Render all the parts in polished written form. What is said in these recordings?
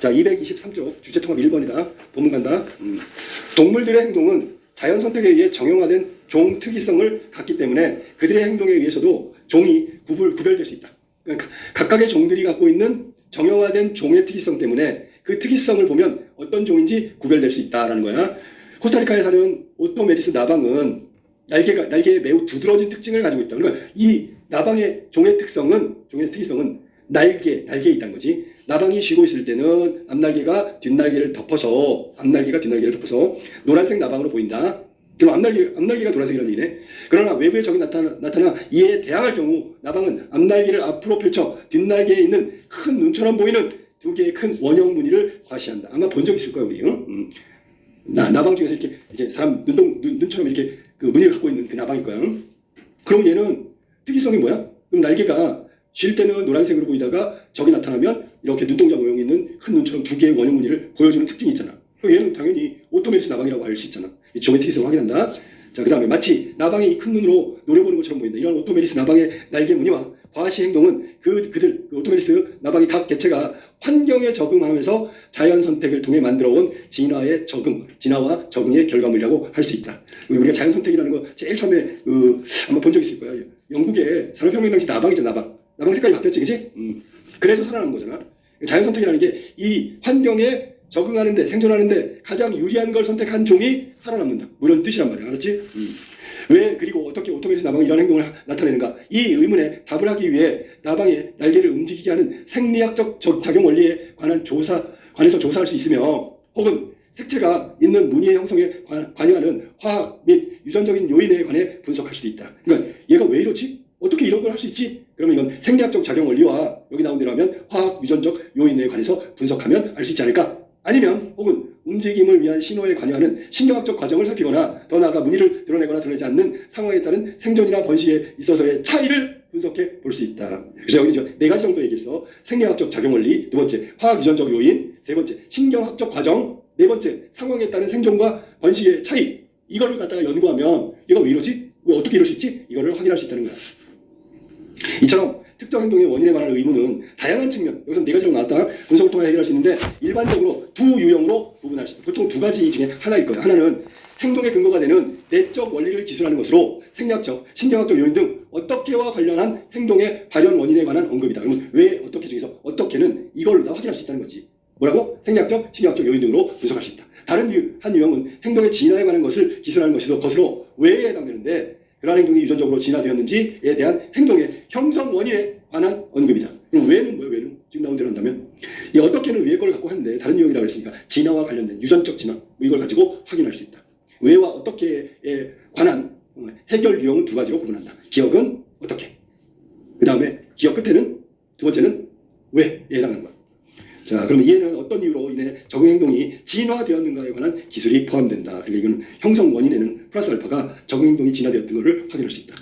자, 223쪽 주제통합 1번이다. 본문 간다. 동물들의 행동은 자연 선택에 의해 정형화된 종 특이성을 갖기 때문에 그들의 행동에 의해서도 종이 구별될 수 있다. 그러니까 각각의 종들이 갖고 있는 정형화된 종의 특이성 때문에 그 특이성을 보면 어떤 종인지 구별될 수 있다라는 거야. 코스타리카에 사는 오토메리스 나방은 날개에 매우 두드러진 특징을 가지고 있다. 그러니까 이 나방의 종의 특이성은 날개에 있다는 거지. 나방이 쉬고 있을 때는 앞날개가 뒷날개를 덮어서 노란색 나방으로 보인다. 그럼 앞날개가 노란색이라는 얘기네. 그러나 외부의 적이 나타나 이에 대항할 경우 나방은 앞날개를 앞으로 펼쳐 뒷날개에 있는 큰 눈처럼 보이는 두 개의 큰 원형 무늬를 과시한다. 아마 본 적 있을 거야 우리. 나방 중에서 이렇게 사람 눈처럼 이렇게 그 무늬를 갖고 있는 그 나방일 거야. 그럼 얘는 특이성이 뭐야? 그럼 날개가 쉴 때는 노란색으로 보이다가 적이 나타나면 이렇게 눈동자 모양이 있는 큰 눈처럼 두 개의 원형 무늬를 보여주는 특징이 있잖아. 그럼 얘는 당연히 오토메리스 나방이라고 알 수 있잖아. 이 종의 특이성을 확인한다. 자, 그 다음에 마치 나방이 이 큰 눈으로 노려보는 것처럼 보인다. 이런 오토메리스 나방의 날개 무늬와 과시 행동은 그 오토메리스 나방의 각 개체가 환경에 적응하면서 자연 선택을 통해 만들어온 진화와 적응의 결과물이라고 할 수 있다. 우리가 자연 선택이라는 거 제일 처음에 아마 본 적 있을 거야. 영국의 산업혁명 당시 나방이잖아. 나방 색깔이 바뀌었지, 그치? 그래서 살아난 거잖아. 자연 선택이라는 게 이 환경에 적응하는데, 생존하는데 가장 유리한 걸 선택한 종이 살아남는다. 뭐 이런 뜻이란 말이야. 알았지? 왜 그리고 어떻게 오토메리스 나방이 이런 행동을 나타내는가? 이 의문에 답을 하기 위해 나방의 날개를 움직이게 하는 생리학적 작용 원리에 관해서 조사할 수 있으며 혹은 색채가 있는 무늬의 형성에 관여하는 화학 및 유전적인 요인에 관해 분석할 수도 있다. 그러니까 얘가 왜 이러지? 어떻게 이런 걸 할 수 있지? 그러면 이건 생리학적 작용 원리와 여기 나온 대로 하면 화학 유전적 요인에 관해서 분석하면 알 수 있지 않을까? 아니면 혹은 움직임을 위한 신호에 관여하는 신경학적 과정을 살피거나 더 나아가 무늬를 드러내거나 드러내지 않는 상황에 따른 생존이나 번식에 있어서의 차이를 분석해 볼 수 있다. 그래서 여기 이제 4가지 정도 얘기했어. 생리학적 작용 원리, 2번째 화학 유전적 요인, 3번째 신경학적 과정, 4번째 상황에 따른 생존과 번식의 차이. 이거를 갖다가 연구하면 얘가 왜 이러지? 왜 어떻게 이럴 수 있지? 이거를 확인할 수 있다는 거야. 이처럼 특정 행동의 원인에 관한 의문은 다양한 측면, 여기서 4가지로 나왔다. 분석을 통해 해결할 수 있는데 일반적으로 두 유형으로 구분할 수 있다. 보통 2가지 중에 하나일 거야. 하나는 행동의 근거가 되는 내적 원리를 기술하는 것으로 생리학적, 신경학적 요인 등 어떻게와 관련한 행동의 발현 원인에 관한 언급이다. 그러면 왜 어떻게 중에서 어떻게는 이걸로 다 확인할 수 있다는 거지. 뭐라고? 생리학적, 신경학적 요인 등으로 분석할 수 있다. 다른 한 유형은 행동의 진화에 관한 것을 기술하는 것으로 왜에 해당되는데 그러한 행동이 유전적으로 진화되었는지에 대한 행동의 형성 원인에 관한 언급이다. 그럼 왜는 뭐예요? 왜는? 지금 나온 대로 한다면 이 어떻게는 위의 걸 갖고 하는데 다른 유형이라고 했으니까 진화와 관련된 유전적 진화 이걸 가지고 확인할 수 있다. 왜와 어떻게에 관한 해결 유형은 2가지로 구분한다. 기억은 어떻게. 그 다음에 기억 끝에는 2번째는 왜에 해당하는 거야. 자, 그럼 이해는 어떤 이유로 인해 적응 행동이 진화되었는가에 관한 기술이 포함된다. 그러니까 이거는 형성 원인에는 플러스 알파가 적응 행동이 진화되었던 것을 확인할 수 있다.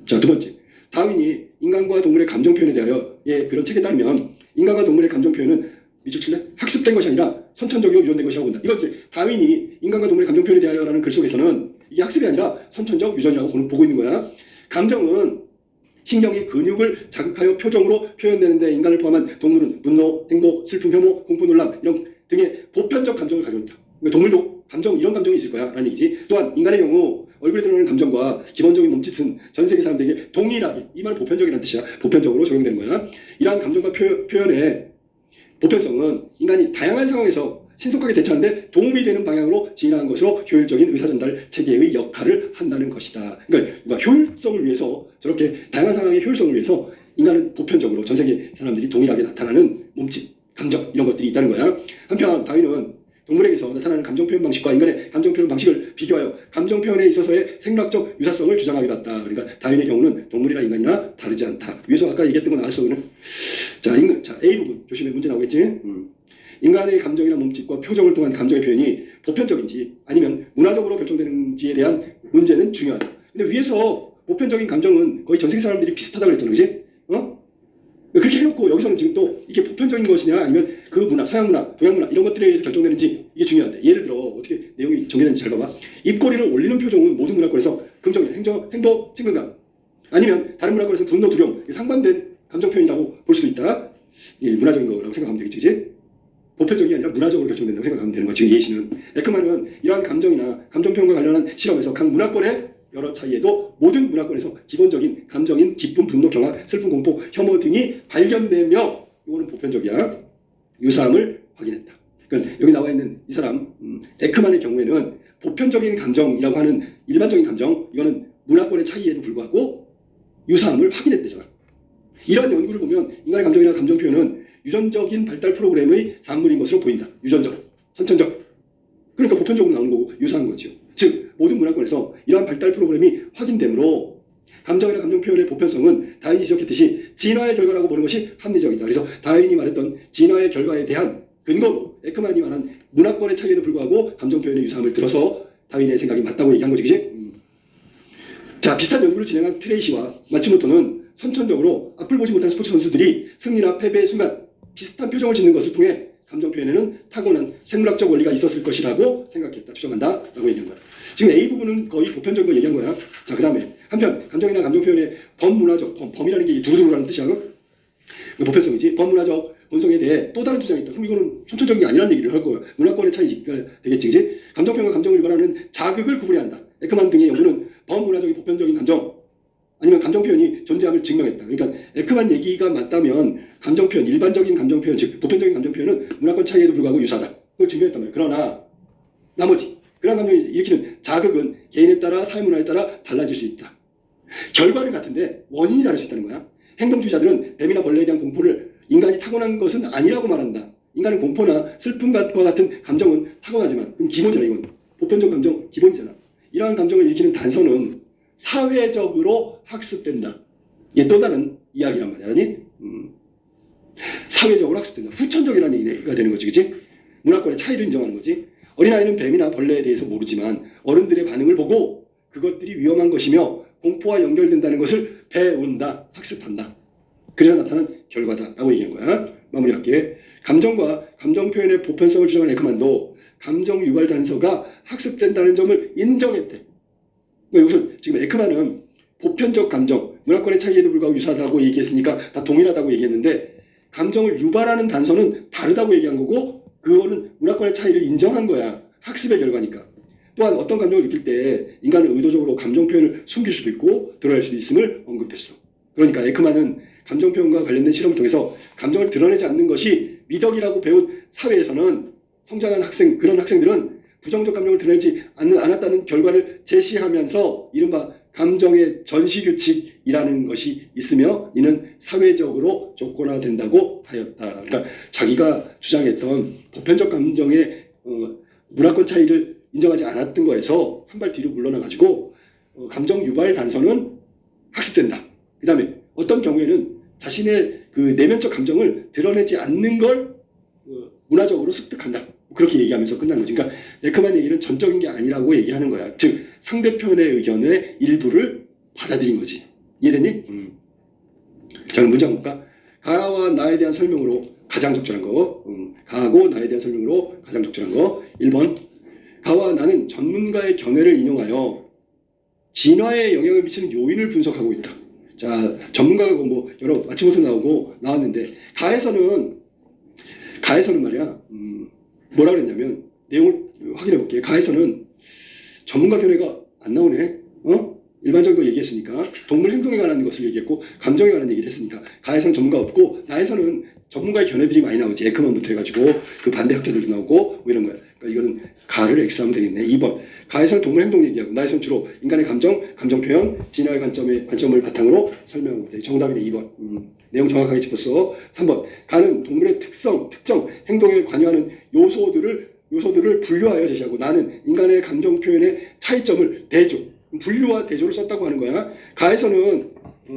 자, 2번째. 다윈이 인간과 동물의 감정 표현에 대하여 그런 책에 따르면 인간과 동물의 감정 표현은 미축칠래? 학습된 것이 아니라 선천적이고 유전된 것이라고 본다. 이건 이제 다윈이 인간과 동물의 감정 표현에 대하여라는 글 속에서는 이게 학습이 아니라 선천적 유전이라고 보고 있는 거야. 감정은 신경이 근육을 자극하여 표정으로 표현되는데 인간을 포함한 동물은 분노, 행복, 슬픔, 혐오, 공포, 놀람 이런 등의 보편적 감정을 가지고 있다. 그러니까 동물도 이런 감정이 있을 거야 라는 얘기지. 또한 인간의 경우 얼굴에 드러나는 감정과 기본적인 몸짓은 전 세계 사람들에게 동일하게, 이 말은 보편적이라는 뜻이야. 보편적으로 적용되는 거야. 이러한 감정과 표현의 보편성은 인간이 다양한 상황에서 신속하게 대처하는데 도움이 되는 방향으로 진화한 것으로 효율적인 의사전달 체계의 역할을 한다는 것이다. 그러니까 효율성을 위해서 저렇게 다양한 상황의 효율성을 위해서 인간은 보편적으로 전 세계 사람들이 동일하게 나타나는 몸짓, 감정 이런 것들이 있다는 거야. 한편 다윈은 동물에게서 나타나는 감정 표현 방식과 인간의 감정 표현 방식을 비교하여 감정 표현에 있어서의 생물학적 유사성을 주장하기도 했다. 그러니까 다윈의 경우는 동물이나 인간이나 다르지 않다. 위에서 아까 얘기했던 거 나왔어. 자, A 부분 조심해. 문제 나오겠지. 인간의 감정이나 몸짓과 표정을 통한 감정의 표현이 보편적인지 아니면 문화적으로 결정되는지에 대한 문제는 중요하다. 근데 위에서 보편적인 감정은 거의 전 세계 사람들이 비슷하다고 그랬잖아. 그치? 그렇게 해놓고 여기서는 지금 또 이게 보편적인 것이냐 아니면 그 문화, 서양 문화, 동양 문화 이런 것들에 의해서 결정되는지 이게 중요하대. 예를 들어 어떻게 내용이 전개되는지 잘 봐봐. 입꼬리를 올리는 표정은 모든 문화권에서 긍정이야. 행복, 친근감. 아니면 다른 문화권에서는 분노, 두려움. 상반된 감정 표현이라고 볼 수도 있다. 이게 문화적인 거라고 생각하면 되겠지. 그치? 보편적이 아니라 문화적으로 결정된다고 생각하면 되는 거야. 지금 예시는. 에크만은 이러한 감정이나 감정 표현과 관련한 실험에서 각 문화권의 여러 차이에도 모든 문화권에서 기본적인 감정인 기쁨, 분노, 경악, 슬픔, 공포, 혐오 등이 발견되며 이거는 보편적이야. 유사함을 확인했다. 그러니까 여기 나와 있는 이 사람 에크만의 경우에는 보편적인 감정이라고 하는 일반적인 감정, 이거는 문화권의 차이에도 불구하고 유사함을 확인했대잖아. 이런 연구를 보면 인간의 감정이나 감정 표현은 유전적인 발달 프로그램의 산물인 것으로 보인다. 유전적, 선천적. 그러니까 보편적으로 나오는 거고 유사한 거죠. 즉 모든 문화권에서 이러한 발달 프로그램이 확인되므로 감정이나 감정 표현의 보편성은 다윈이 지적했듯이 진화의 결과라고 보는 것이 합리적이다. 그래서 다윈이 말했던 진화의 결과에 대한 근거로 에크만이 말한 문화권의 차이에도 불구하고 감정 표현의 유사함을 들어서 다윈의 생각이 맞다고 얘기한 거지, 그지? 자, 비슷한 연구를 진행한 트레이시와 마츠모토는 선천적으로 앞을 보지 못하는 스포츠 선수들이 승리나 패배의 순간 비슷한 표정을 짓는 것을 통해 감정 표현에는 타고난 생물학적 원리가 있었을 것이라고 생각했다, 추정한다 라고 얘기한 거야. 지금 A 부분은 거의 보편적인 걸 얘기한 거야. 자, 그 다음에 한편 감정이나 감정 표현의 범문화적, 범이라는 게 두루두루라는 뜻이야. 보편성이지. 범문화적 본성에 대해 또 다른 주장이 있다. 그럼 이거는 선천적인 게 아니라는 얘기를 할 거야. 문화권의 차이가 되겠지, 그지? 감정 표현과 감정을 유발하는 자극을 구분해야 한다. 에크만 등의 연구는 범문화적인 보편적인 감정 아니면 감정 표현이 존재함을 증명했다. 그러니까 에크만 얘기가 맞다면 감정 표현, 일반적인 감정 표현, 즉 보편적인 감정 표현은 문화권 차이에도 불구하고 유사하다. 그걸 증명했단 말이에요. 그러나 나머지 그런 감정을 일으키는 자극은 개인에 따라 사회 문화에 따라 달라질 수 있다. 결과는 같은데 원인이 다를 수 있다는 거야. 행동주의자들은 뱀이나 벌레에 대한 공포를 인간이 타고난 것은 아니라고 말한다. 인간은 공포나 슬픔과 같은 감정은 타고나지만, 그럼 기본이잖아. 이건 보편적 감정 기본이잖아. 이러한 감정을 일으키는 단서는 사회적으로 학습된다. 이게 또 다른 이야기란 말이야. 아니? 사회적으로 학습된다. 후천적이라는 얘기가 되는 거지, 그치? 문화권의 차이를 인정하는 거지. 어린아이는 뱀이나 벌레에 대해서 모르지만 어른들의 반응을 보고 그것들이 위험한 것이며 공포와 연결된다는 것을 배운다, 학습한다. 그래서 나타난 결과다라고 얘기한 거야. 마무리할게. 감정과 감정 표현의 보편성을 주장한 에크만도 감정 유발 단서가 학습된다는 점을 인정했대. 그러니까 여기서 지금 에크만은 보편적 감정, 문화권의 차이에도 불구하고 유사하다고 얘기했으니까 다 동일하다고 얘기했는데 감정을 유발하는 단서는 다르다고 얘기한 거고 그거는 문화권의 차이를 인정한 거야. 학습의 결과니까. 또한 어떤 감정을 느낄 때 인간은 의도적으로 감정 표현을 숨길 수도 있고 드러낼 수도 있음을 언급했어. 그러니까 에크만은 감정 표현과 관련된 실험을 통해서 감정을 드러내지 않는 것이 미덕이라고 배운 사회에서는 성장한 학생, 그런 학생들은 부정적 감정을 드러내지 않았다는 결과를 제시하면서 이른바 감정의 전시규칙이라는 것이 있으며 이는 사회적으로 조건화된다고 하였다. 그러니까 자기가 주장했던 보편적 감정의 문화권 차이를 인정하지 않았던 거에서 한 발 뒤로 물러나가지고 감정 유발 단서는 학습된다. 그 다음에 어떤 경우에는 자신의 그 내면적 감정을 드러내지 않는 걸 문화적으로 습득한다. 그렇게 얘기하면서 끝난 거지. 그러니까 에크만 얘기는 전적인 게 아니라고 얘기하는 거야. 즉 상대편의 의견의 일부를 받아들인 거지. 이해됐니? 자, 그럼 문장 볼까? 가와 나에 대한 설명으로 가장 적절한 거. 가하고 나에 대한 설명으로 가장 적절한 거. 1번. 가와 나는 전문가의 견해를 인용하여 진화에 영향을 미치는 요인을 분석하고 있다. 자, 전문가가 뭐 여러 마치모토 나왔는데 가에서는 말이야. 뭐라 그랬냐면 내용을 확인해 볼게. 가에서는 전문가 견해가 안 나오네. 일반적으로 얘기했으니까 동물 행동에 관한 것을 얘기했고 감정에 관한 얘기를 했으니까 가에서는 전문가 없고 나에서는 전문가의 견해들이 많이 나오지. 에크만부터 해가지고 그 반대 학자들도 나오고 뭐 이런 거야. 그러니까 이거는 가를 X하면 되겠네. 2번. 가에서는 동물 행동 얘기하고 나에서는 주로 인간의 감정 표현, 진화의 관점을 바탕으로 설명하고 있다. 정답이네. 2번. 내용 정확하게 짚었어. 3번. 가는 동물의 특성, 특정 행동에 관여하는 요소들을 분류하여 제시하고 나는 인간의 감정 표현의 차이점을 대조, 분류와 대조를 썼다고 하는 거야. 가에서는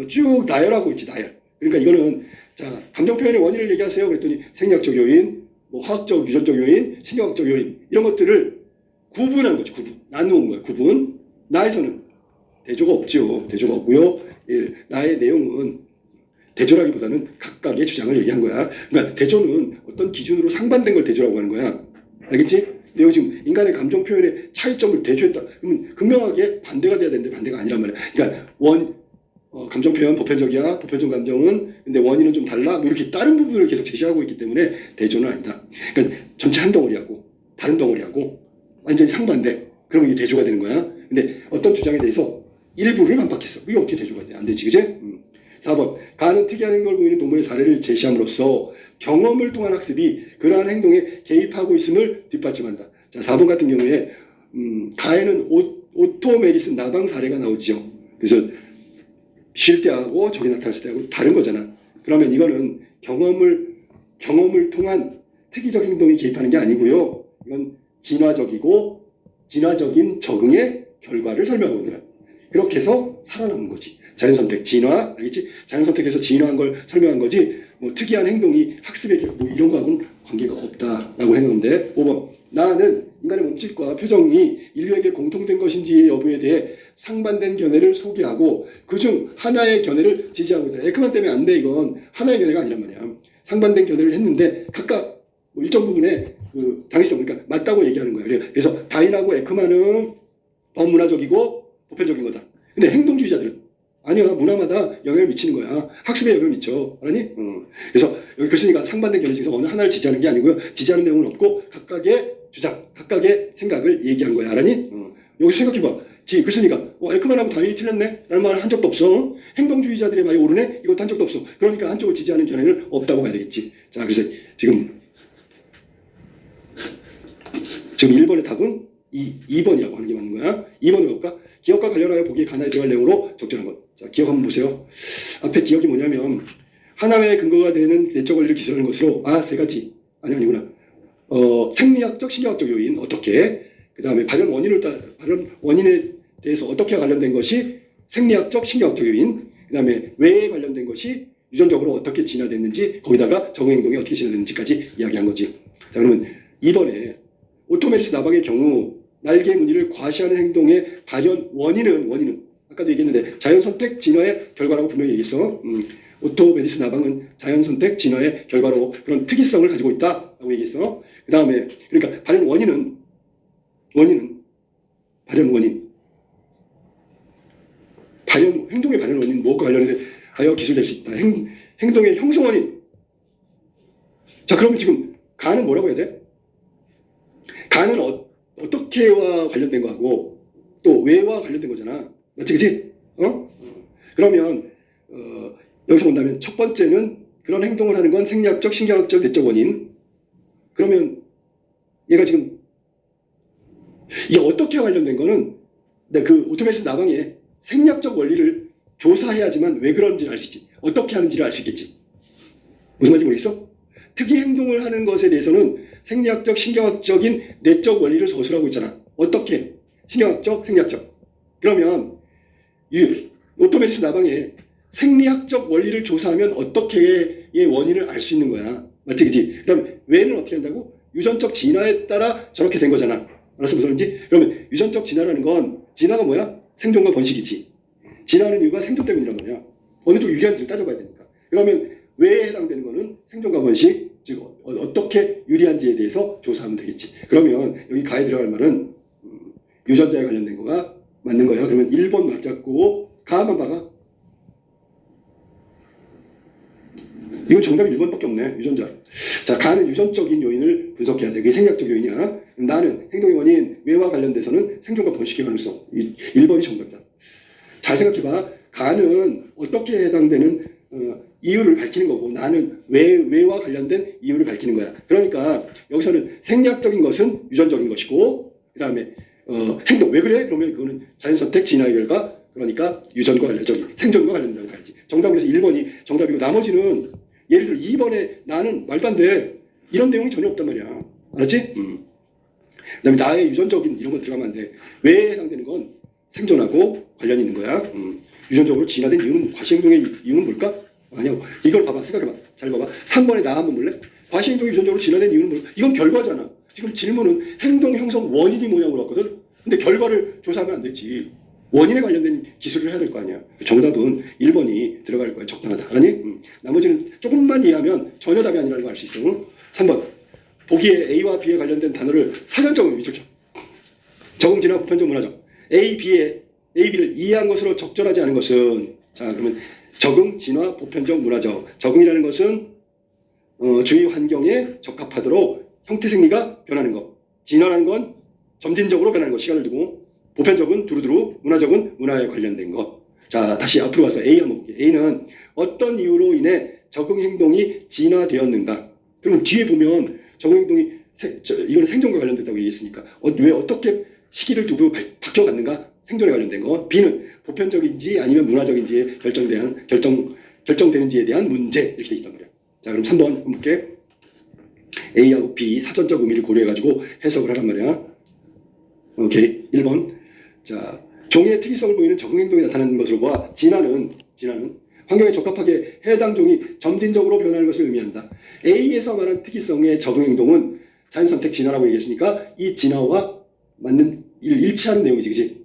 쭉 나열하고 있지. 나열. 그러니까 이거는 자, 감정 표현의 원인을 얘기하세요. 그랬더니 생리학적 요인, 뭐 화학적, 유전적 요인, 신경학적 요인 이런 것들을 구분한 거지. 나누은 거야. 구분. 나에서는 대조가 없죠. 대조가 없고요. 예, 나의 내용은 대조라기보다는 각각의 주장을 얘기한 거야. 그러니까 대조는 어떤 기준으로 상반된 걸 대조라고 하는 거야. 알겠지? 내가 지금 인간의 감정 표현의 차이점을 대조했다. 그러면 극명하게 반대가 돼야 되는데 반대가 아니란 말이야. 그러니까 감정 표현 보편적이야. 보편적 감정은 근데 원인은 좀 달라. 뭐 이렇게 다른 부분을 계속 제시하고 있기 때문에 대조는 아니다. 그러니까 전체 한 덩어리하고 다른 덩어리하고 완전히 상반돼. 그러면 이게 대조가 되는 거야. 근데 어떤 주장에 대해서 일부를 반박했어. 이게 어떻게 대조가 돼? 안 되지, 그제? 4번. 가는 특이한 행동을 보이는 동물의 사례를 제시함으로써 경험을 통한 학습이 그러한 행동에 개입하고 있음을 뒷받침한다. 자, 4번 같은 경우에 가에는 오토메리스 나방 사례가 나오지요. 그래서 쉴 때하고 저기 나타났을 때하고 다른 거잖아. 그러면 이거는 경험을 통한 특이적 행동이 개입하는 게 아니고요. 이건 진화적인 적응의 결과를 설명하고 있는 거야. 그렇게 해서 살아남은 거지. 자연선택, 진화, 알겠지? 자연선택에서 진화한 걸 설명한 거지, 뭐 특이한 행동이 학습의 뭐 이런 거하고는 관계가 없다라고 했는데, 5번. 나는 인간의 몸짓과 표정이 인류에게 공통된 것인지의 여부에 대해 상반된 견해를 소개하고 그중 하나의 견해를 지지하고 있다. 에크만 때문에 안 돼, 이건. 하나의 견해가 아니란 말이야. 상반된 견해를 했는데 각각 뭐 일정 부분에 그 당위성, 그러니까 맞다고 얘기하는 거야. 그래서 다윈하고 에크만은 범문화적이고 보편적인 거다. 근데 행동주의자들은 아니야, 문화마다 영향을 미치는 거야. 학습에 영향을 미쳐. 알았니? 그래서 여기 글 쓰니까 상반된 견해 중에서 어느 하나를 지지하는 게 아니고요. 지지하는 내용은 없고 각각의 주장, 각각의 생각을 얘기한 거야. 알았니? 여기서 생각해봐. 글 쓰니까 에크만하고 다윈이 틀렸네? 라는 말을 한 적도 없어. 행동주의자들의 말이 옳으네? 이것도 한 적도 없어. 그러니까 한쪽을 지지하는 견해는 없다고 봐야 되겠지. 자, 그래서 지금 1번의 답은 2번이라고 하는 게 맞는 거야. 2번을 볼까? 기억과 관련하여 보기에 가나에 들어갈 내용으로 적절한 것. 자, 기억 한번 보세요. 앞에 기억이 뭐냐면 하나의 근거가 되는 내적 원리를 기술하는 것으로 세 가지. 아니구나. 생리학적, 신경학적 요인 어떻게? 그 다음에 발현 원인에 대해서 어떻게 관련된 것이 생리학적, 신경학적 요인. 그 다음에 왜에 관련된 것이 유전적으로 어떻게 진화됐는지, 거기다가 적응 행동이 어떻게 진화됐는지까지 이야기한 거지. 자, 그러면 2번에 오토메리스 나방의 경우 날개 무늬를 과시하는 행동의 발현 원인은 아까도 얘기했는데 자연선택 진화의 결과라고 분명히 얘기했어. 오토메리스 나방은 자연선택 진화의 결과로 그런 특이성을 가지고 있다라고 얘기했어. 그 다음에 그러니까 발현 원인은 행동의 발현 원인 무엇과 관련하여 기술될 수 있다. 행동의 형성 원인. 자, 그러면 지금 가는 뭐라고 해야 돼? 가는 어떻게와 관련된 거하고 또 왜와 관련된 거잖아. 맞지, 그치? 그러면 여기서 본다면 첫 번째는 그런 행동을 하는 건 생리학적, 신경학적, 내적 원인. 그러면 얘가 지금 이게 어떻게 관련된 거는 그 오토메리스 나방의 생리학적 원리를 조사해야지만 왜 그런지를 알 수 있지. 어떻게 하는지를 알 수 있겠지. 무슨 말인지 모르겠어? 특이 행동을 하는 것에 대해서는 생리학적, 신경학적인 내적 원리를 서술하고 있잖아. 어떻게? 신경학적, 생리학적. 그러면 이 오토메리스 나방의 생리학적 원리를 조사하면 어떻게의 원인을 알 수 있는 거야. 맞지, 그치? 그 다음에 왜는 어떻게 한다고? 유전적 진화에 따라 저렇게 된 거잖아. 알았어, 무슨 말인지? 그러면 유전적 진화라는 건, 진화가 뭐야? 생존과 번식이지. 진화하는 이유가 생존 때문이란 말이야. 어느 쪽 유리한지를 따져봐야 되니까. 그러면 왜에 해당되는 거는 생존과 번식, 즉 어떻게 유리한지에 대해서 조사하면 되겠지. 그러면 여기 가에 들어갈 말은 유전자에 관련된 거가 맞는 거야. 그러면 1번 맞았고 가만 봐가. 이건 정답이 1번밖에 없네. 유전자. 자, 가는 유전적인 요인을 분석해야 돼. 그게 생략적 요인이야. 나는 행동의 원인 왜와 관련돼서는 생존과 번식의 가능성. 1번이 정답이다. 잘 생각해봐. 가는 어떻게 해당되는 이유를 밝히는 거고 나는 왜와 관련된 이유를 밝히는 거야. 그러니까 여기서는 생략적인 것은 유전적인 것이고 그 다음에 행동 왜 그래? 그러면 그거는 자연선택 진화의 결과, 그러니까 유전과 관련적인 생존과 관련된다고 봐야지. 정답은 그래서 1번이 정답이고 나머지는 예를 들어 2번에 나는 말도 안 돼. 이런 내용이 전혀 없단 말이야. 알았지? 그 다음에 나의 유전적인 이런 거 들어가면 안 돼. 왜에 해당되는 건 생존하고 관련이 있는 거야. 유전적으로 진화된 이유는, 과시행동의 이유는 뭘까? 아니야. 이걸 봐봐. 생각해봐. 잘 봐봐. 3번에 나 한번 볼래? 과시행동이 유전적으로 진화된 이유는 뭘까? 이건 결과잖아. 지금 질문은 행동 형성 원인이 뭐냐고 물었거든? 근데 결과를 조사하면 안 되지. 원인에 관련된 기술을 해야 될 거 아니야. 정답은 1번이 들어갈 거야. 적당하다. 알았니? 나머지는 조금만 이해하면 전혀 답이 아니라는 걸 알 수 있어. 3번. 보기에 A와 B에 관련된 단어를 사전적으로 미쳤죠. 적응진화 보편적 문화적. A, B를 이해한 것으로 적절하지 않은 것은 자, 그러면 적응, 진화, 보편적, 문화적. 적응이라는 것은 주위 환경에 적합하도록 형태 생리가 변하는 것. 진화라는 건 점진적으로 변하는 것, 시간을 두고. 보편적은 두루두루, 문화적은 문화에 관련된 것. 자, 다시 앞으로 가서 A 한번 볼게요. A는 어떤 이유로 인해 적응 행동이 진화되었는가. 그럼 뒤에 보면 적응 행동이 이거는 생존과 관련됐다고 얘기했으니까 왜 어떻게 시기를 두고 바뀌어갔는가? 생존에 관련된 거. B는 보편적인지 아니면 문화적인지에 결정되는지에 대한 문제 이렇게 돼 있단 말이야. 자, 그럼 3번 한번 볼게. A하고 B 사전적 의미를 고려해가지고 해석을 하란 말이야. 오케이. 1번. 자, 종의 특이성을 보이는 적응 행동이 나타나는 것으로 보아 진화는 환경에 적합하게 해당 종이 점진적으로 변하는 것을 의미한다. A에서 말한 특이성의 적응 행동은 자연선택 진화라고 얘기했으니까 이 진화와 맞는 일치하는 내용이지, 그치?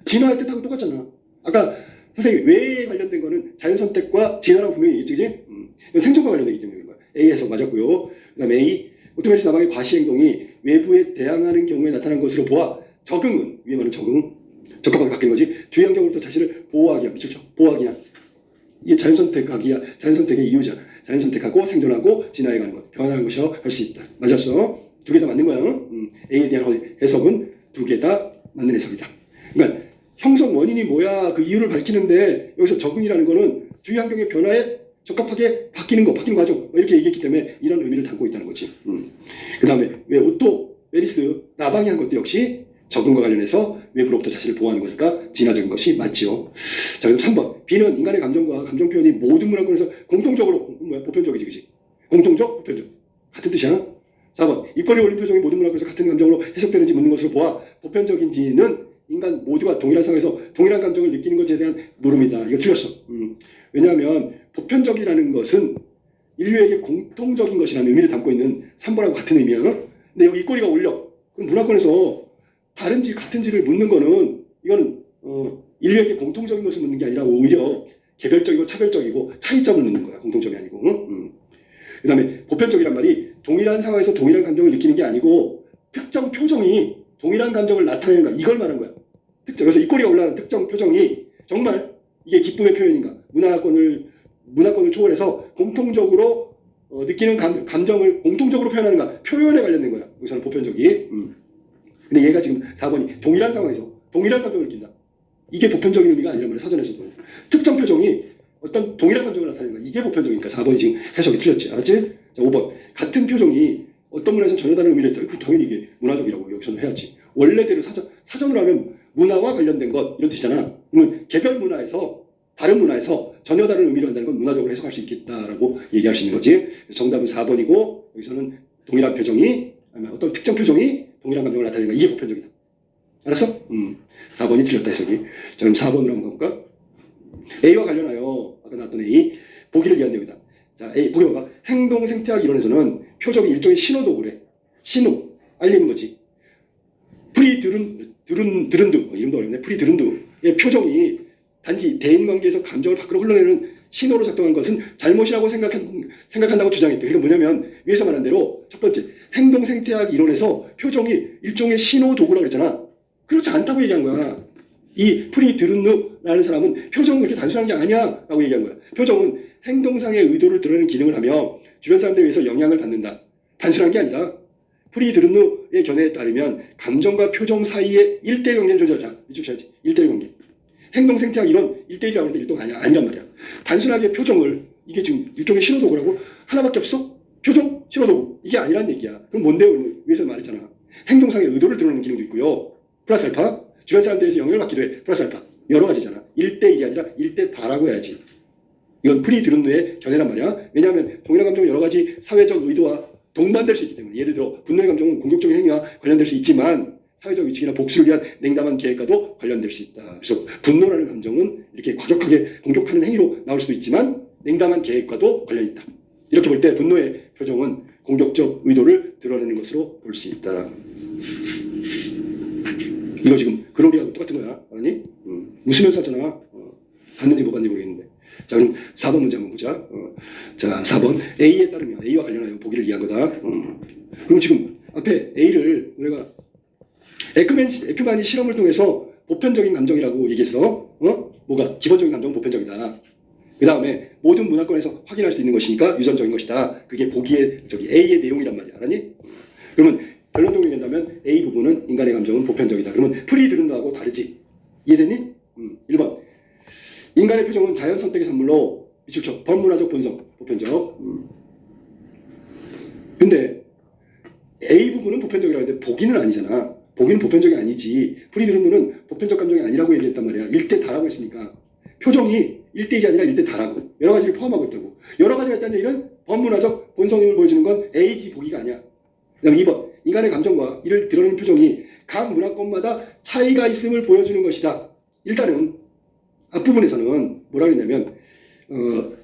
진화할 때 타고 똑같잖아. 아까 선생님이 왜에 관련된 거는 자연선택과 진화라고 분명히 얘기했지, 그치? 생존과 관련되기 때문에 그런 거야. A 해석 맞았고요. 그 다음에 A, 오토메리스 나방의 과시행동이 외부에 대항하는 경우에 나타난 것으로 보아 적응은, 위에 말하는 적응, 적합하게 바뀌는 거지. 주위 환경으로부터 자신을 보호하기야. 미쳤죠? 보호하기야. 이게 자연선택하기야. 자연선택의 이유자. 자연선택하고 생존하고 진화해 가는 것. 변화하는 것이라고 할 수 있다. 맞았어? 두 개 다 맞는 거야. A에 대한 해석은 두 개 다 맞는 해석이다. 그러니까 형성 원인이 뭐야, 그 이유를 밝히는데 여기서 적응이라는 거는 주위 환경의 변화에 적합하게 바뀌는 과정 이렇게 얘기했기 때문에 이런 의미를 담고 있다는 거지. 그 다음에 왜 오토 메리스 나방이 한 것도 역시 적응과 관련해서 외부로부터 자신을 보호하는 거니까 진화적인 것이 맞죠. 자, 그럼 3번. B는 인간의 감정과 감정 표현이 모든 문화권에서 공통적으로 보편적이지, 그치? 공통적, 보편적. 같은 뜻이야. 4번. 입꼬리를 올린 표정이 모든 문화권에서 같은 감정으로 해석되는지 묻는 것으로 보아 보편적인지는 인간 모두가 동일한 상황에서 동일한 감정을 느끼는 것에 대한 물음이다. 이거 틀렸어. 왜냐하면 보편적이라는 것은 인류에게 공통적인 것이라는 의미를 담고 있는 3번하고 같은 의미야. 근데 여기 입꼬리가 올려. 그럼 문화권에서 다른지 같은지를 묻는 거는 이거는 인류에게 공통적인 것을 묻는 게 아니라 오히려 개별적이고 차별적이고 차이점을 묻는 거야. 공통점이 아니고. 그 다음에 보편적이란 말이 동일한 상황에서 동일한 감정을 느끼는 게 아니고 특정 표정이 동일한 감정을 나타내는가, 이걸 말한 거야. 그래서 입꼬리가 올라가는 특정 표정이 정말 이게 기쁨의 표현인가, 문화권을 초월해서 공통적으로 느끼는 감정을 공통적으로 표현하는가, 표현에 관련된 거야. 여기서는 보편적이. 근데 얘가 지금 4번이 동일한 상황에서 동일한 감정을 느낀다. 이게 보편적인 의미가 아니란 말이야. 사전에서도 특정 표정이 어떤 동일한 감정을 나타내는 거야. 이게 보편적이니까 4번이 지금 해석이 틀렸지. 알았지? 자, 5번. 같은 표정이 어떤 문화에서는 전혀 다른 의미를 했다. 당연히 이게 문화적이라고 여기서는 해야지. 원래대로 사전으로 하면 문화와 관련된 것 이런 뜻이잖아. 그러면 개별 문화에서 다른 문화에서 전혀 다른 의미로 한다는 건 문화적으로 해석할 수 있겠다라고 얘기할 수 있는 거지. 정답은 4번이고 여기서는 동일한 표정이 아니면 어떤 특정 표정이 동일한 감정을 나타내는 거, 이게 보편적이다. 알았어? 4번이 틀렸다 해석이. 자, 그럼 4번으로 한번 가볼까? A와 관련하여 아까 나왔던 A 보기를 위한 내용이다. 자, A 보기 봐봐. 행동 생태학 이론에서는 표적이 일종의 신호도구래. 신호 알리는 거지. 드른드 이름도 어렵네. 드른드의 표정이 단지 대인관계에서 감정을 밖으로 흘러내는 신호로 작동한 것은 잘못이라고 생각한다고 주장했대. 그러니까 뭐냐면 위에서 말한 대로 첫 번째 행동 생태학 이론에서 표정이 일종의 신호 도구라고 그랬잖아. 그렇지 않다고 얘기한 거야. 이 프리드른누라는 사람은 표정은 그렇게 단순한 게 아니야 라고 얘기한 거야. 표정은 행동상의 의도를 드러내는 기능을 하며 주변 사람들에 의해서 영향을 받는다. 단순한 게 아니라 프리드른누의 견해에 따르면 감정과 표정 사이에 1대1 관계는 존재하자. 이쪽 쳐야지. 1대1 관계. 행동 생태학 이론 1대1이라고 하는데 1동 아니란 말이야. 단순하게 표정을 이게 지금 일종의 신호도구라고 하나밖에 없어? 표정? 신호도구. 이게 아니란 얘기야. 그럼 뭔데요? 위에서 말했잖아. 행동상의 의도를 드러내는 기능도 있고요. 플러스 알파. 주변 사람들에서 영향을 받기도 해. 플러스 알파. 여러 가지잖아. 1대1이 아니라 1대 다라고 해야지. 이건 프리드른누의 견해란 말이야. 왜냐하면 동일한 감정은 여러 가지 사회적 의도와 동반될 수 있기 때문에. 예를 들어 분노의 감정은 공격적인 행위와 관련될 수 있지만 사회적 위치나 복수를 위한 냉담한 계획과도 관련될 수 있다. 그래서 분노라는 감정은 이렇게 과격하게 공격하는 행위로 나올 수도 있지만 냉담한 계획과도 관련이 있다. 이렇게 볼 때 분노의 표정은 공격적 의도를 드러내는 것으로 볼 수 있다. 이거 지금 글로리하고 똑같은 거야. 아니? 웃으면서 하잖아. 봤는지 못 봤는지 모르겠는데. 자, 그럼 4번 문제 한번 보자. 자, 4번. A에 따르면 A와 관련하여 보기를 이해한 거다. 그럼 지금 앞에 A를 우리가 에크만이 실험을 통해서 보편적인 감정이라고 얘기했어. 뭐가 기본적인 감정은 보편적이다. 그 다음에 모든 문화권에서 확인할 수 있는 것이니까 유전적인 것이다. 그게 보기의 A의 내용이란 말이야. 알았니? 그러면 결론 정리를 한다면 A 부분은 인간의 감정은 보편적이다. 그러면 프리드룬드하고 다르지. 이해됐니? 1번. 인간의 표정은 자연 선택의 산물로 미출처 범문화적 본성 보편적. 근데 A 부분은 보편적이라고 했는데 보기는 아니잖아. 보기는 보편적이 아니지. 프리드룬드는 보편적 감정이 아니라고 얘기했단 말이야. 1대 다라고 했으니까. 표정이 1대1이 아니라 1대 다라고. 여러 가지를 포함하고 있다고. 여러 가지가 있다는 얘기는 범문화적 본성임을 보여주는 건 A지 보기가 아니야. 그 다음에 2번. 인간의 감정과 이를 드러내는 표정이 각 문화권마다 차이가 있음을 보여주는 것이다. 일단은 앞부분에서는 뭐라 그랬냐면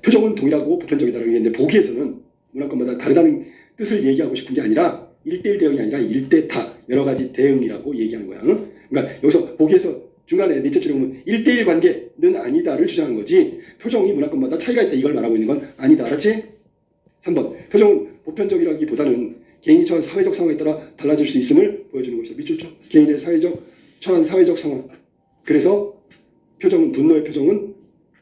표정은 동일하고 보편적이다라고 얘기했는데 보기에서는 문화권마다 다르다는 뜻을 얘기하고 싶은 게 아니라 1대1 대응이 아니라 1대 다 여러 가지 대응이라고 얘기하는 거야. 응? 그러니까 여기서 보기에서 중간에 밑에 줄에 보면 1대1 관계는 아니다를 주장한 거지 표정이 문화권마다 차이가 있다 이걸 말하고 있는 건 아니다. 알았지? 3번. 표정은 보편적이라기보다는 개인이 처한 사회적 상황에 따라 달라질 수 있음을 보여주는 것이다. 밑줄 쳐. 개인의 처한 사회적 상황. 그래서 표정은 분노의 표정은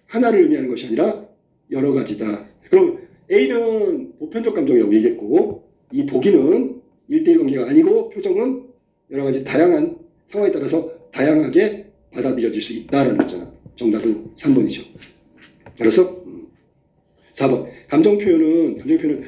하나를 의미하는 것이 아니라 여러 가지다. 그럼 A는 보편적 감정이라고 얘기했고 이 보기는 1대1 관계가 아니고 표정은 여러 가지 다양한 상황에 따라서 다양하게 받아들여질 수 있다라는 거잖아. 정답은 3번이죠. 알았어? 4번. 감정 표현은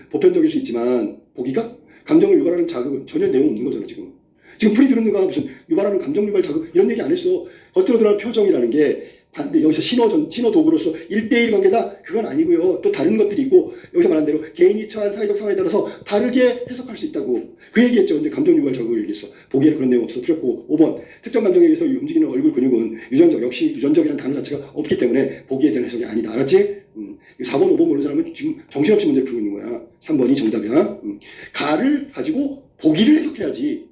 보편적일 수 있지만 보기가 감정을 유발하는 자극은 전혀 내용 없는 거잖아. 지금 프리드룬드가 무슨 유발하는 감정 유발 자극 이런 얘기 안 했어. 겉으로 드러나는 표정이라는 게 반대 여기서 신호 도구로서 1대1 관계다 그건 아니고요. 또 다른 것들이 있고 여기서 말한 대로 개인이 처한 사회적 상황에 따라서 다르게 해석할 수 있다고 그 얘기했죠. 근데 감정 유발 자극을 얘기했어. 보기에는 그런 내용 없어. 틀렸고 5번 특정 감정에 의해서 움직이는 얼굴 근육은 유전적 역시 유전적이라는 단어 자체가 없기 때문에 보기에 대한 해석이 아니다. 알았지? 4번 5번 모르는 사람은 지금 정신없이 문제를 풀고 있는 거야. 3번이 정답이야. 가를 가지고 보기를 해석해야지.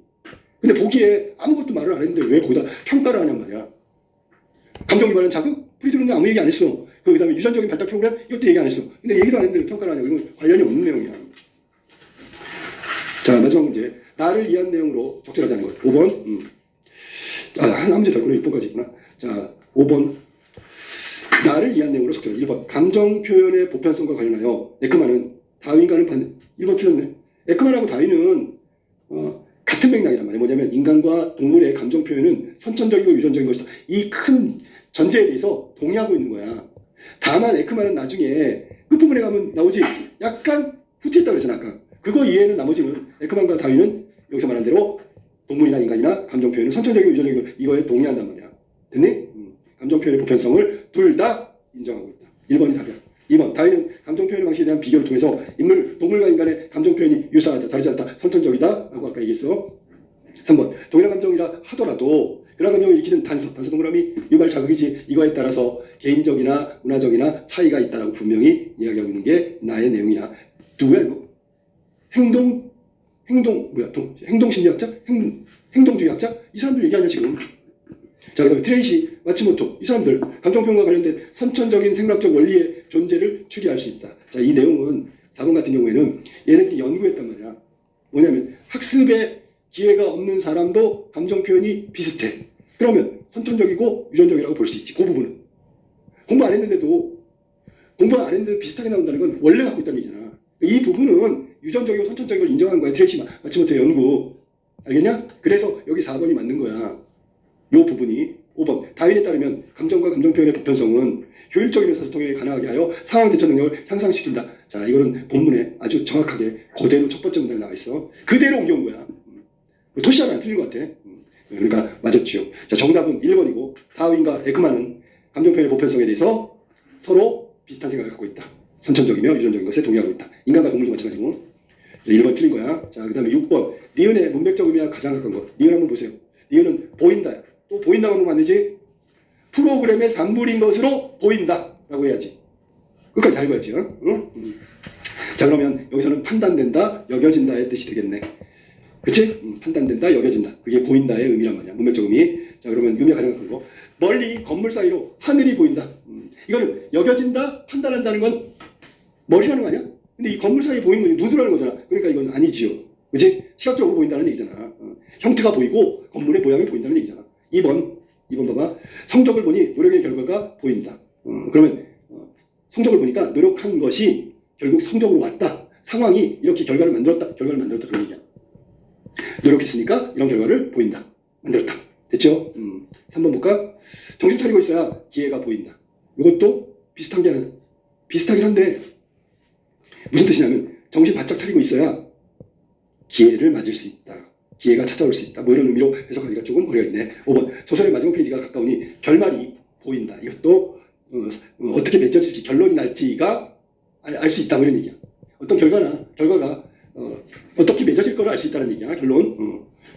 근데 보기에 아무것도 말을 안 했는데 왜 거기다 평가를 하냔 말이야. 감정 유발한 자극? 프리드룬드 아무 얘기 안 했어. 그 다음에 유전적인 발달 프로그램? 이것도 얘기 안 했어. 근데 얘기도 안 했는데 평가를 하냐고. 이건 관련이 없는 내용이야. 자, 마지막 문제. 나를 이해한 내용으로 적절하지 않은 것. 5번. 한 문제 더 있구나. 6번까지 있구나. 자, 5번. 나를 이해한 내용으로 적절하지. 1번. 감정 표현의 보편성과 관련하여 에크만은 다윈과는 1번 틀렸네. 에크만하고 다윈은 같은 맥락이란 말이에요. 뭐냐면 인간과 동물의 감정 표현은 선천적이고 유전적인 것이다. 이 큰 전제에 대해서 동의하고 있는 거야. 다만 에크만은 나중에 끝부분에 가면 나오지 약간 후퇴했다고 그랬잖아. 아까. 그거 이해는 나머지는 에크만과 다윈은 여기서 말한 대로 동물이나 인간이나 감정 표현은 선천적이고 유전적이고 이거에 동의한단 말이야. 됐니? 감정 표현의 보편성을 둘 다 인정하고 있다. 1번이 답이야. 2번. 다윈은 감정 표현의 방식에 대한 비교를 통해서 동물과 인간의 감정 표현이 유사하다, 다르지 않다, 선천적이다 라고 아까 얘기했어. 3번. 동일한 감정이라 하더라도 그런 감정을 일으키는 단서 동그라미 유발 자극이지 이거에 따라서 개인적이나 문화적이나 차이가 있다라고 분명히 이야기하고 있는 게 나의 내용이야. 누구야 이거? 행동심리학자? 행동주의학자? 이 사람들 얘기하냐 지금. 자, 그 다음에 트레이시 마츠모토 이 사람들 감정표현과 관련된 선천적인 생물학적 원리의 존재를 추리할 수 있다. 자, 이 내용은 4번 같은 경우에는 얘네들이 연구했단 말이야. 뭐냐면 학습에 기회가 없는 사람도 감정 표현이 비슷해. 그러면 선천적이고 유전적이라고 볼 수 있지. 그 부분은 공부 안 했는데도 비슷하게 나온다는 건 원래 갖고 있다는 얘기잖아. 이 부분은 유전적이고 선천적인 걸 인정한 거야. 트레이시 마츠모토의 연구. 알겠냐? 그래서 여기 4번이 맞는 거야. 요 부분이 5번. 다윈에 따르면 감정과 감정 표현의 보편성은 효율적인 의사소통에 가능하게 하여 상황 대처 능력을 향상시킨다. 자, 이거는 본문에 아주 정확하게 그대로 첫 번째 문단에 나와 있어. 그대로 옮겨온 거야. 토시아는 안 틀린 것 같아. 그러니까 맞았지요. 자, 정답은 1번이고 다윈과 에크만은 감정 표현의 보편성에 대해서 서로 비슷한 생각을 갖고 있다. 선천적이며 유전적인 것에 동의하고 있다. 인간과 동물도 마찬가지고. 1번 틀린 거야. 자, 그 다음에 6번. 니은의 문맥적 의미와 가장 가까운 것. 니은 한번 보세요. 니은은 보인다. 또 보인다고 하면 안 되지. 프로그램의 산물인 것으로 보인다 라고 해야지. 끝까지 다 읽어야지. 응? 자, 그러면 여기서는 판단된다, 여겨진다의 뜻이 되겠네. 그치? 판단된다, 여겨진다. 그게 보인다의 의미란 말이야. 문맥적 의미. 자, 그러면 의미가 가장 큰 거. 멀리 건물 사이로 하늘이 보인다. 이거는 여겨진다, 판단한다는 건 머리라는 거 아니야? 근데 이 건물 사이에 보이는 건 눈으로라는 거잖아. 그러니까 이건 아니지요. 그치? 시각적으로 보인다는 얘기잖아. 형태가 보이고 건물의 모양이 보인다는 얘기잖아. 2번. 2번 봐봐. 성적을 보니 노력의 결과가 보인다. 그러면 성적을 보니까 노력한 것이 결국 성적으로 왔다. 상황이 이렇게 결과를 만들었다. 그런 얘기야. 노력했으니까 이런 결과를 보인다. 만들었다. 됐죠? 3번 볼까? 정신 차리고 있어야 기회가 보인다. 이것도 비슷하긴 한데 무슨 뜻이냐면 정신 바짝 차리고 있어야 기회를 맞을 수 있다. 기회가 찾아올 수 있다. 뭐 이런 의미로 해석하기가 조금 어려워 있네. 5번 소설의 마지막 페이지가 가까우니 결말이 보인다. 이것도 어떻게 맺어질지 결론이 날지가 알 수 있다. 뭐 이런 얘기야. 어떤 결과가 어떻게 맺어질 거를 알 수 있다는 얘기야. 결론.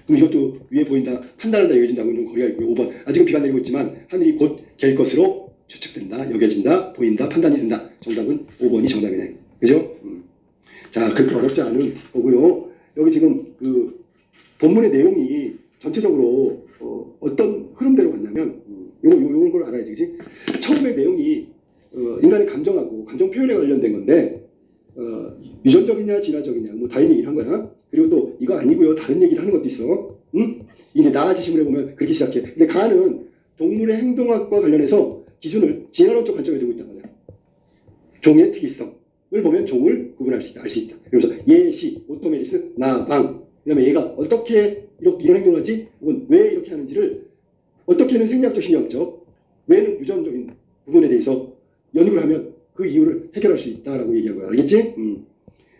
그럼 이것도 위에 보인다. 판단한다. 여겨진다고는 좀 거리가 있고요. 5번 아직은 비가 내리고 있지만 하늘이 곧 갤 것으로 추측된다. 여겨진다. 보인다. 판단이 된다. 정답은 5번이 정답이네. 그죠? 자, 그렇게 어렵지 않은 거고요. 여기 지금 그 본문의 내용이 전체적으로 어떤 흐름대로 갔냐면 요런 걸 알아야지. 그치? 처음에 내용이 인간의 감정하고 감정 표현에 관련된 건데 유전적이냐 진화적이냐 뭐 다른 얘기를 한 거야. 그리고 또 이거 아니고요 다른 얘기를 하는 것도 있어. 이제 나아지심을 해보면 그렇게 시작해. 근데 가는 동물의 행동학과 관련해서 기준을 진화론적 관점에 두고 있단 말이야. 종의 특이성을 보면 종을 구분할 수 있다, 알 수 있다. 그래서 예시, 오토메리스, 나방. 그다음에 얘가 어떻게 이런 행동을 하지? 혹은 왜 이렇게 하는지를 어떻게는 생략적, 심리학적, 왜는 유전적인 부분에 대해서 연구를 하면 그 이유를 해결할 수 있다라고 얘기한 거야. 알겠지?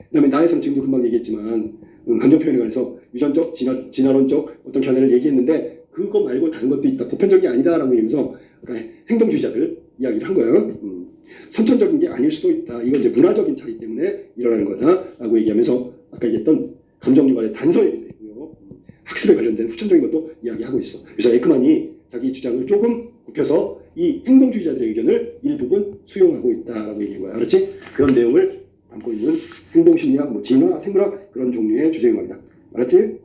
그다음에 나에서는 지금도 금방 얘기했지만 감정 표현에 관해서 유전적, 진화론적 어떤 견해를 얘기했는데 그거 말고 다른 것도 있다. 보편적이 아니다라고 얘기하면서 행동주의자들 이야기를 한 거예요. 선천적인 게 아닐 수도 있다. 이건 이제 문화적인 차이 때문에 일어나는 거다라고 얘기하면서 아까 얘기했던 감정 유발의 단서에 있고요. 학습에 관련된 후천적인 것도 이야기하고 있어. 그래서 에크만이 자기 주장을 조금 굽혀서 이 행동주의자들의 의견을 일부분 수용하고 있다라고 얘기한 거야. 알았지? 그런 내용을 담고 있는 행동심리학, 진화, 생물학 그런 종류의 주제음악이다. 알았지?